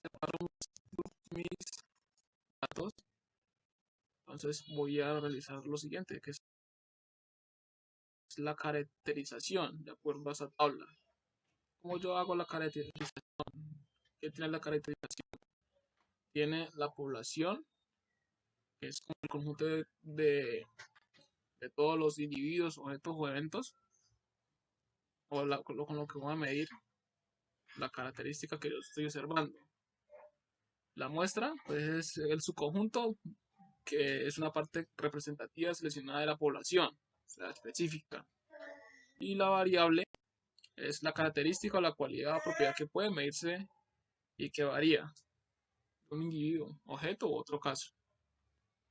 separo mis datos. Entonces voy a realizar lo siguiente, que es la caracterización de acuerdo a esa tabla. ¿Cómo yo hago la caracterización? ¿Qué tiene la caracterización? Tiene la población, que es como el conjunto de todos los individuos, objetos o eventos, o con lo que voy a medir la característica que yo estoy observando. La muestra, pues, es el subconjunto, que es una parte representativa seleccionada de la población, o sea, específica. Y la variable es la característica o la cualidad o propiedad que puede medirse y que varía de un individuo, objeto u otro caso.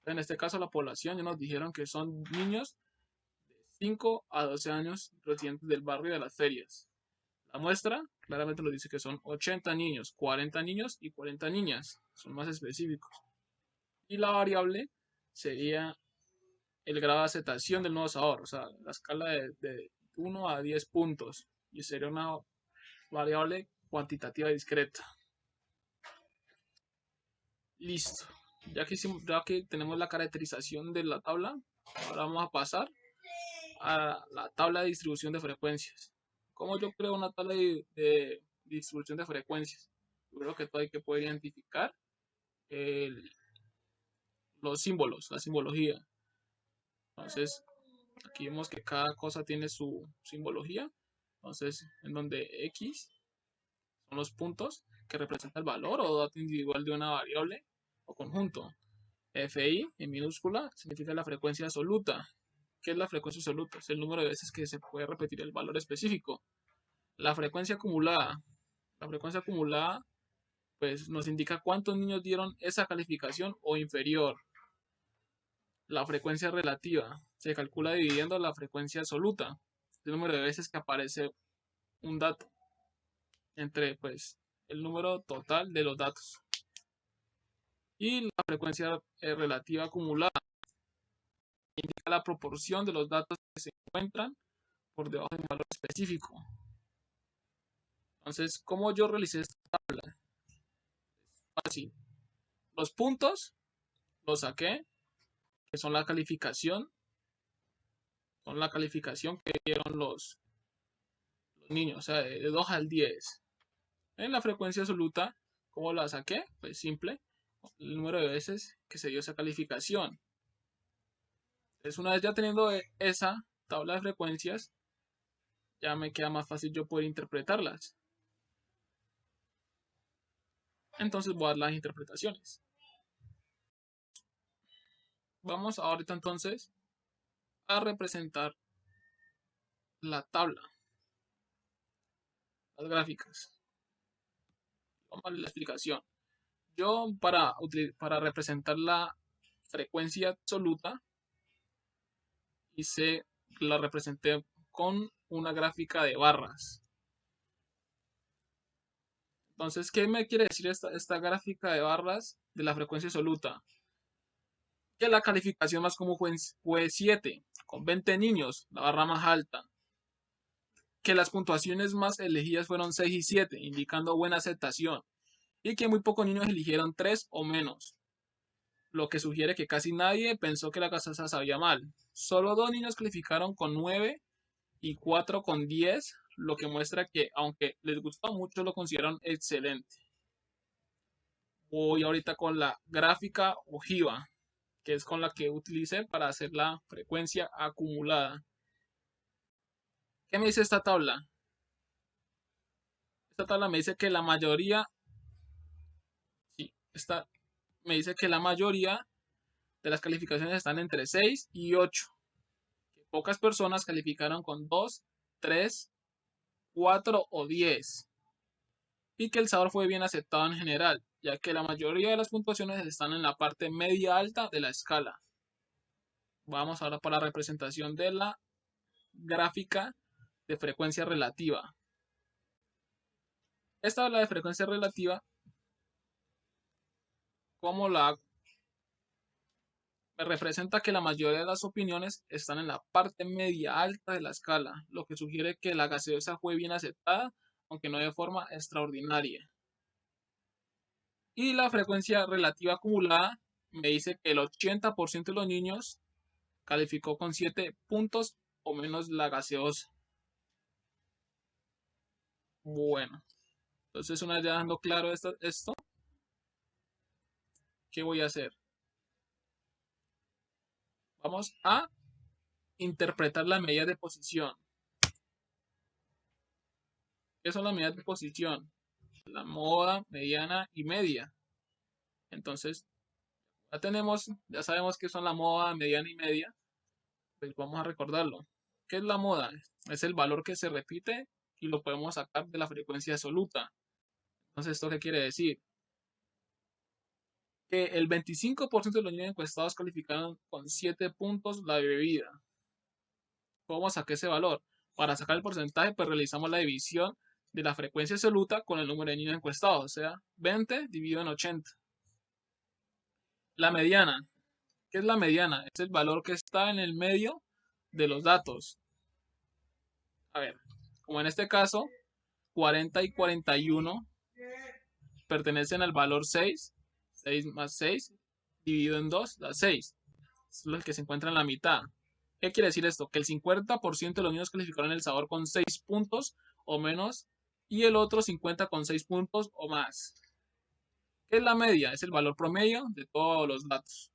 En este caso, la población ya nos dijeron que son niños de 5 a 12 años residentes del barrio de las ferias. La muestra claramente nos dice que son 80 niños, 40 niños y 40 niñas. Son más específicos. Y la variable sería el grado de aceptación del nuevo sabor, o sea, la escala de 1 a 10 puntos. Y sería una variable cuantitativa discreta. Listo. Ya que tenemos la caracterización de la tabla, ahora vamos a pasar a la tabla de distribución de frecuencias. ¿Cómo yo creo una tabla de distribución de frecuencias? Yo creo que todo hay que poder identificar los símbolos, la simbología. Entonces, aquí vemos que cada cosa tiene su simbología. Entonces, en donde X son los puntos que representan el valor o dato individual de una variable o conjunto. Fi en minúscula significa la frecuencia absoluta. ¿Qué es la frecuencia absoluta? Es el número de veces que se puede repetir el valor específico. La frecuencia acumulada. La frecuencia acumulada pues nos indica cuántos niños dieron esa calificación o inferior. La frecuencia relativa se calcula dividiendo la frecuencia absoluta, el número de veces que aparece un dato, entre pues el número total de los datos. Y la frecuencia relativa acumulada indica la proporción de los datos que se encuentran por debajo de un valor específico. Entonces, ¿cómo yo realicé esta tabla? Fácil. Los puntos los saqué, que son la calificación que dieron los niños, o sea, de 2 al 10. En la frecuencia absoluta, ¿cómo la saqué? Pues simple, el número de veces que se dio esa calificación. Entonces, una vez ya teniendo esa tabla de frecuencias, ya me queda más fácil yo poder interpretarlas. Entonces voy a dar las interpretaciones. Vamos ahorita entonces a representar la tabla, las gráficas. Vamos a ver la explicación. Yo para representar la frecuencia absoluta la representé con una gráfica de barras. Entonces, ¿qué me quiere decir esta gráfica de barras de la frecuencia absoluta? Que la calificación más común fue 7, con 20 niños, la barra más alta. Que las puntuaciones más elegidas fueron 6 y 7, indicando buena aceptación. Y que muy pocos niños eligieron 3 o menos, lo que sugiere que casi nadie pensó que la gaseosa sabía mal. Solo 2 niños calificaron con 9 y 4 con 10, lo que muestra que aunque les gustó mucho lo consideraron excelente. Voy ahorita con la gráfica ojiva, que es con la que utilicé para hacer la frecuencia acumulada. ¿Qué me dice esta tabla? Esta tabla me dice que la mayoría, sí, me dice que la mayoría de las calificaciones están entre 6 y 8. Que pocas personas calificaron con 2, 3, 4 o 10. Y que el sabor fue bien aceptado en general, ya que la mayoría de las puntuaciones están en la parte media alta de la escala. Vamos ahora para la representación de la gráfica de frecuencia relativa. Esta es la de frecuencia relativa, como la me representa que la mayoría de las opiniones están en la parte media alta de la escala, lo que sugiere que la gaseosa fue bien aceptada, aunque no de forma extraordinaria. Y la frecuencia relativa acumulada me dice que el 80% de los niños calificó con 7 puntos o menos la gaseosa. Bueno, entonces una vez ya dejando claro esto, ¿qué voy a hacer? Vamos a interpretar las medidas de posición. ¿Qué son las medidas de posición? La moda, mediana y media. Entonces, ya sabemos qué son la moda, mediana y media. Pues vamos a recordarlo. ¿Qué es la moda? Es el valor que se repite y lo podemos sacar de la frecuencia absoluta. Entonces, ¿esto qué quiere decir? Que el 25% de los niños encuestados calificaron con 7 puntos la bebida. ¿Cómo saqué ese valor? Para sacar el porcentaje, pues realizamos la división de la frecuencia absoluta con el número de niños encuestados, o sea, 20 dividido en 80. La mediana. ¿Qué es la mediana? Es el valor que está en el medio de los datos. A ver, como en este caso, 40 y 41 pertenecen al valor 6. 6 más 6 dividido en 2 da 6. Es el que se encuentra en la mitad. ¿Qué quiere decir esto? Que el 50% de los niños calificaron el sabor con 6 puntos o menos y el otro 50 con 6 puntos o más. ¿Qué es la media? Es el valor promedio de todos los datos.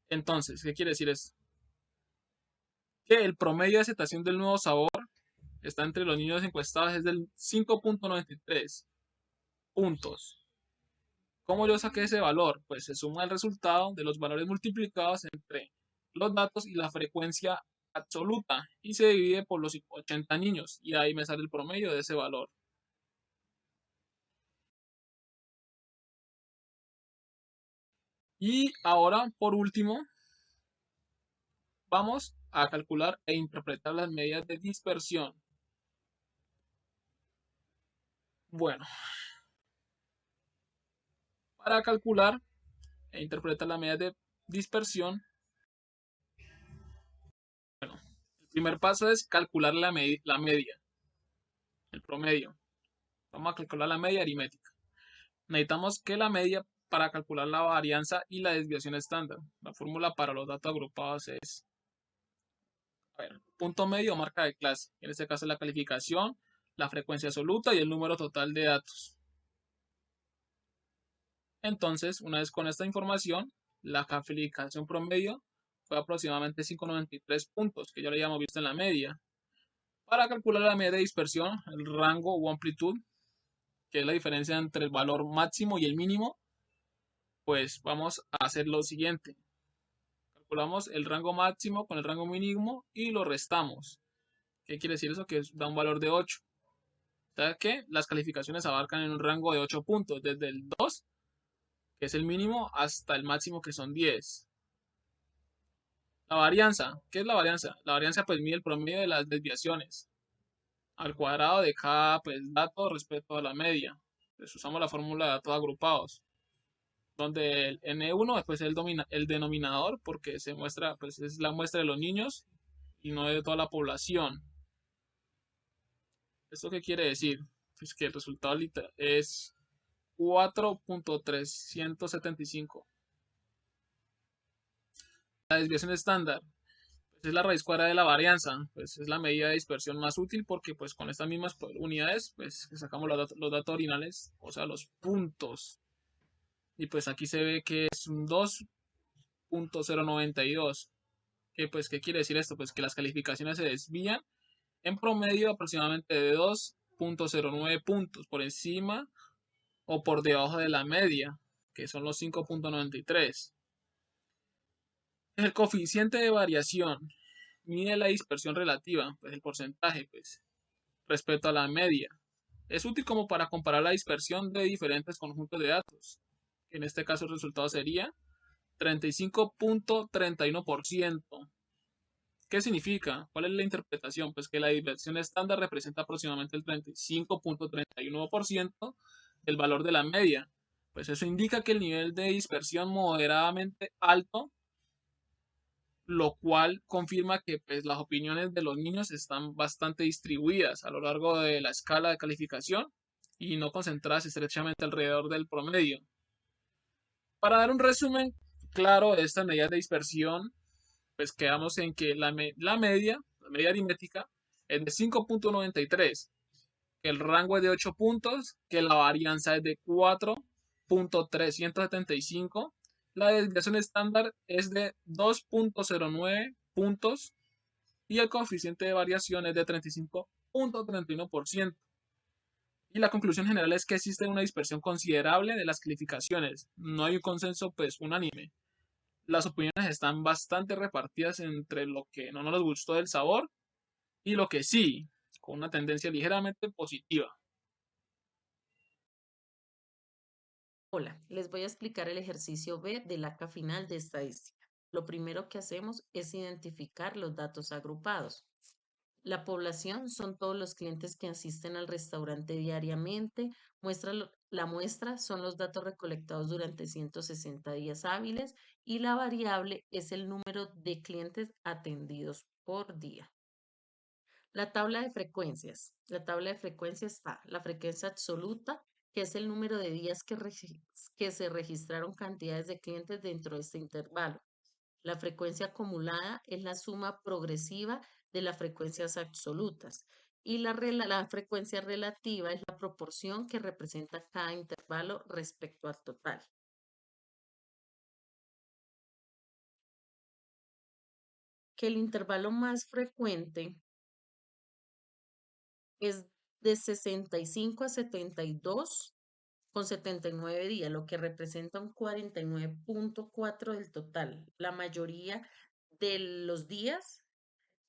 Entonces, ¿qué quiere decir esto? Que el promedio de aceptación del nuevo sabor está entre los niños encuestados es del 5.93 puntos. ¿Cómo yo saqué ese valor? Pues se suma el resultado de los valores multiplicados entre los datos y la frecuencia absoluta y se divide por los 80 niños y ahí me sale el promedio de ese valor. Y ahora, por último, vamos a calcular e interpretar las medidas de dispersión. Bueno, para calcular e interpretar las medidas de dispersión, bueno, el primer paso es calcular la media, el promedio. Vamos a calcular la media aritmética. Necesitamos que la media para calcular la varianza y la desviación estándar. La fórmula para los datos agrupados es, a ver, punto medio o marca de clase. En este caso la calificación, la frecuencia absoluta y el número total de datos. Entonces, una vez con esta información, la calificación promedio fue aproximadamente 593 puntos, que ya lo habíamos visto en la media. Para calcular la media de dispersión, el rango o amplitud, que es la diferencia entre el valor máximo y el mínimo, pues vamos a hacer lo siguiente. Calculamos el rango máximo con el rango mínimo y lo restamos. ¿Qué quiere decir eso? Que da un valor de 8. O sea que las calificaciones abarcan en un rango de 8 puntos, desde el 2, que es el mínimo, hasta el máximo, que son 10. La varianza. ¿Qué es la varianza? La varianza pues mide el promedio de las desviaciones al cuadrado de cada pues, dato respecto a la media. Pues usamos la fórmula de datos agrupados, donde el N1 después es el denominador porque se muestra, pues es la muestra de los niños y no de toda la población. ¿Esto qué quiere decir? Pues que el resultado es 4.375. La desviación estándar pues es la raíz cuadrada de la varianza, pues es la medida de dispersión más útil porque pues con estas mismas unidades pues sacamos los datos ordinales, o sea, los puntos. Y pues aquí se ve que es un 2.092. Que pues, ¿qué quiere decir esto? Pues que las calificaciones se desvían en promedio aproximadamente de 2.09 puntos por encima o por debajo de la media, que son los 5.93. El coeficiente de variación mide la dispersión relativa, pues el porcentaje, pues, respecto a la media. Es útil como para comparar la dispersión de diferentes conjuntos de datos. En este caso el resultado sería 35.31%. ¿Qué significa? ¿Cuál es la interpretación? Pues que la dispersión estándar representa aproximadamente el 35.31% del valor de la media. Pues eso indica que el nivel de dispersión moderadamente alto, lo cual confirma que pues, las opiniones de los niños están bastante distribuidas a lo largo de la escala de calificación y no concentradas estrechamente alrededor del promedio. Para dar un resumen claro de estas medidas de dispersión, pues quedamos en que la media aritmética, es de 5,93, que el rango es de 8 puntos, que la varianza es de 4,375, la desviación estándar es de 2,09 puntos y el coeficiente de variación es de 35,31%. Y la conclusión general es que existe una dispersión considerable de las calificaciones. No hay un consenso pues unánime. Las opiniones están bastante repartidas entre lo que no nos gustó del sabor y lo que sí, con una tendencia ligeramente positiva. Hola, les voy a explicar el ejercicio B del acta final de estadística. Lo primero que hacemos es identificar los datos agrupados. La población son todos los clientes que asisten al restaurante diariamente. La muestra son los datos recolectados durante 160 días hábiles y la variable es el número de clientes atendidos por día. La tabla de frecuencias. La tabla de frecuencias está la frecuencia absoluta, que es el número de días que se registraron cantidades de clientes dentro de este intervalo. La frecuencia acumulada es la suma progresiva de las frecuencias absolutas y la frecuencia relativa es la proporción que representa cada intervalo respecto al total. Que el intervalo más frecuente es de 65 a 72 con 79 días, lo que representa un 49,4 del total. La mayoría de los días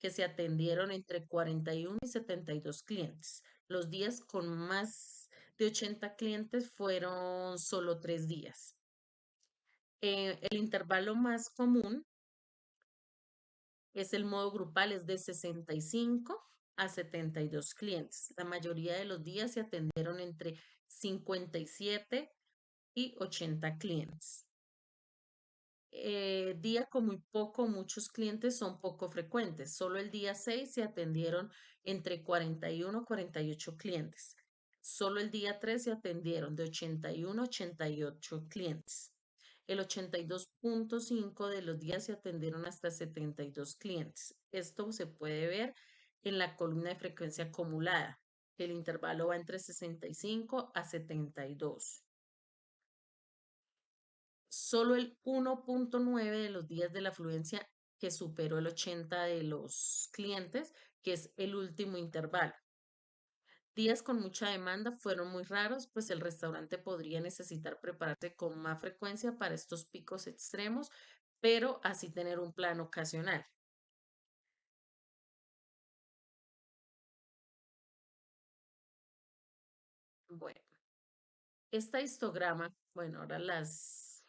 que se atendieron entre 41 y 72 clientes. Los días con más de 80 clientes fueron solo 3 días. El intervalo más común es el modo grupal, es de 65 a 72 clientes. La mayoría de los días se atendieron entre 57 y 80 clientes. Día con muy poco, muchos clientes son poco frecuentes. Solo el día 6 se atendieron entre 41 y 48 clientes. Solo el día 3 se atendieron de 81 a 88 clientes. El 82,5 de los días se atendieron hasta 72 clientes. Esto se puede ver en la columna de frecuencia acumulada. El intervalo va entre 65 a 72. Solo el 1,9 de los días de la afluencia que superó el 80 de los clientes, que es el último intervalo. Días con mucha demanda fueron muy raros, pues el restaurante podría necesitar prepararse con más frecuencia para estos picos extremos, pero así tener un plan ocasional. Bueno, esta histograma, bueno, ahora las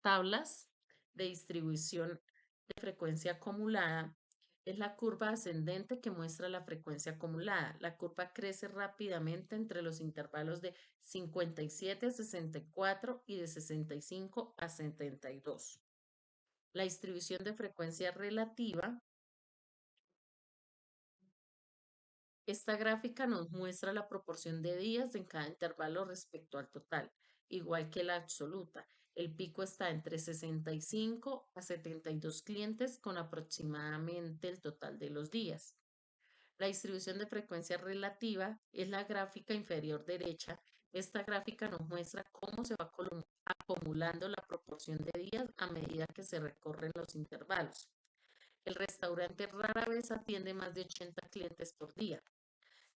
tablas de distribución de frecuencia acumulada es la curva ascendente que muestra la frecuencia acumulada. La curva crece rápidamente entre los intervalos de 57 a 64 y de 65 a 72. La distribución de frecuencia relativa. Esta gráfica nos muestra la proporción de días en cada intervalo respecto al total, igual que la absoluta. El pico está entre 65 a 72 clientes con aproximadamente el total de los días. La distribución de frecuencia relativa es la gráfica inferior derecha. Esta gráfica nos muestra cómo se va acumulando la proporción de días a medida que se recorren los intervalos. El restaurante rara vez atiende más de 80 clientes por día.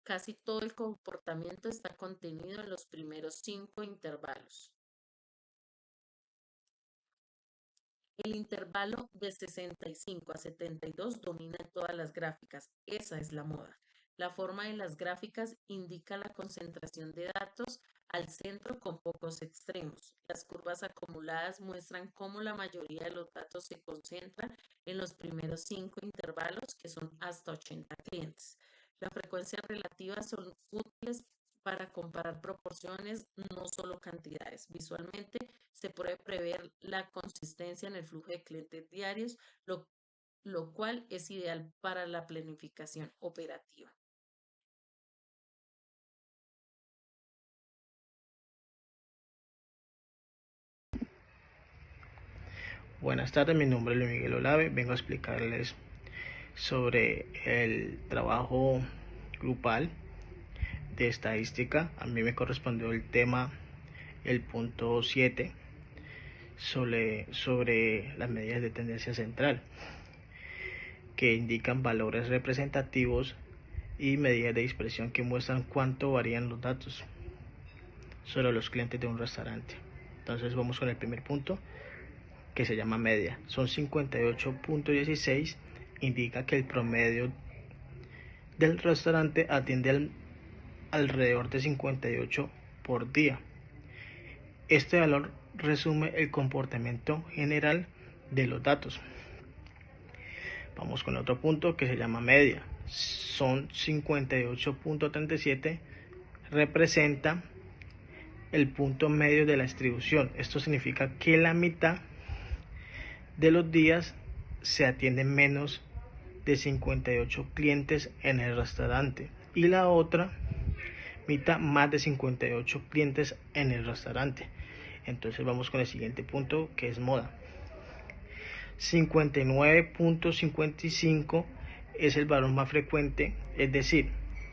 Casi todo el comportamiento está contenido en los primeros 5 intervalos. El intervalo de 65 a 72 domina en todas las gráficas. Esa es la moda. La forma de las gráficas indica la concentración de datos al centro con pocos extremos. Las curvas acumuladas muestran cómo la mayoría de los datos se concentran en los primeros 5 intervalos, que son hasta 80 clientes. Las frecuencias relativas son útiles para comparar proporciones, no solo cantidades. Visualmente se puede prever la consistencia en el flujo de clientes diarios, lo cual es ideal para la planificación operativa. Buenas tardes, mi nombre es Luis Miguel Olave. Vengo a explicarles sobre el trabajo grupal de estadística. A mí me correspondió el tema, el punto 7, sobre las medidas de tendencia central, que indican valores representativos y medidas de dispersión que muestran cuánto varían los datos sobre los clientes de un restaurante. Entonces vamos con el primer punto, que se llama media. Son 58.16, indica que el promedio del restaurante atiende alrededor de 58 por día. Este valor resume el comportamiento general de los datos. Vamos con otro punto que se llama media. Son 58.37, representa el punto medio de la distribución. Esto significa que la mitad de los días se atienden menos de 58 clientes en el restaurante y la otra mitad más de 58 clientes en el restaurante. Entonces vamos con el siguiente punto, que es moda. 59.55 es el valor más frecuente, es decir,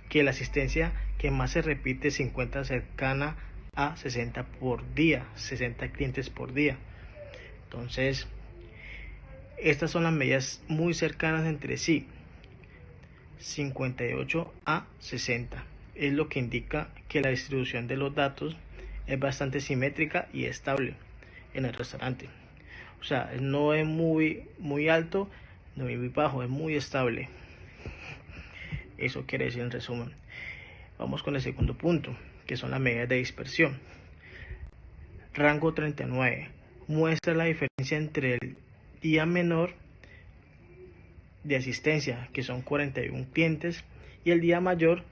que la asistencia que más se repite se encuentra cercana a 60 por día, 60 clientes por día. Entonces, estas son las medidas muy cercanas entre sí, 58 a 60. Es lo que indica que la distribución de los datos es bastante simétrica y estable en el restaurante. O sea, no es muy alto, no es muy bajo, es muy estable. Eso quiere decir en resumen. Vamos con el segundo punto, que son las medidas de dispersión. Rango 39 muestra la diferencia entre el día menor de asistencia, que son 41 clientes, y el día mayor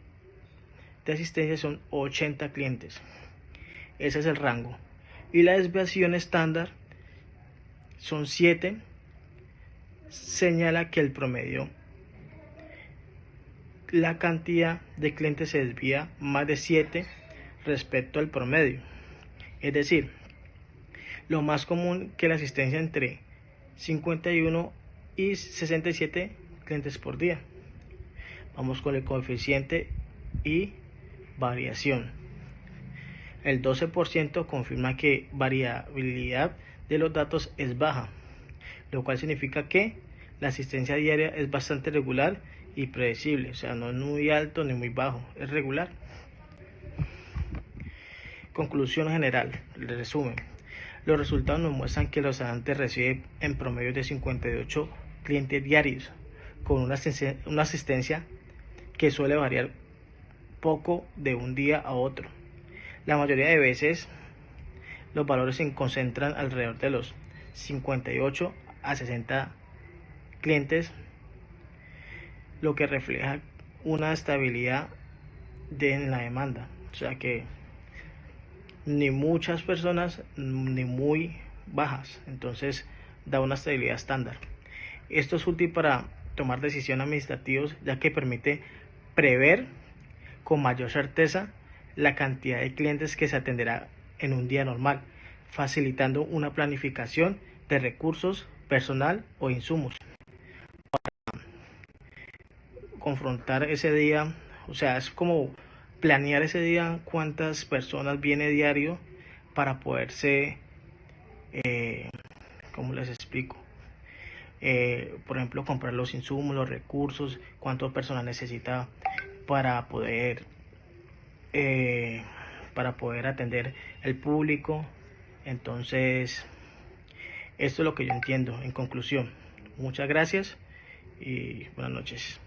de asistencia son 80 clientes. Ese es el rango. Y la desviación estándar son 7. Señala que el promedio, la cantidad de clientes se desvía más de 7 respecto al promedio. Es decir, lo más común que la asistencia entre 51 y 67 clientes por día. Vamos con el coeficiente y variación. El 12% confirma que variabilidad de los datos es baja, lo cual significa que la asistencia diaria es bastante regular y predecible, o sea, no es muy alto ni muy bajo, es regular. Conclusión general, el resumen. Los resultados nos muestran que el restaurante recibe en promedio de 58 clientes diarios, con una asistencia que suele variar poco de un día a otro. La mayoría de veces los valores se concentran alrededor de los 58 a 60 clientes, lo que refleja una estabilidad en la demanda. O sea que ni muchas personas ni muy bajas, entonces da una estabilidad estándar. Esto es útil para tomar decisiones administrativas, ya que permite prever con mayor certeza la cantidad de clientes que se atenderá en un día normal, facilitando una planificación de recursos, personal o insumos. Para confrontar ese día, o sea, es como planear ese día cuántas personas viene diario para poderse, ¿cómo les explico? Por ejemplo, comprar los insumos, los recursos, cuánto personal necesita para poder atender el público. Entonces, esto es lo que yo entiendo en conclusión. Muchas gracias y buenas noches.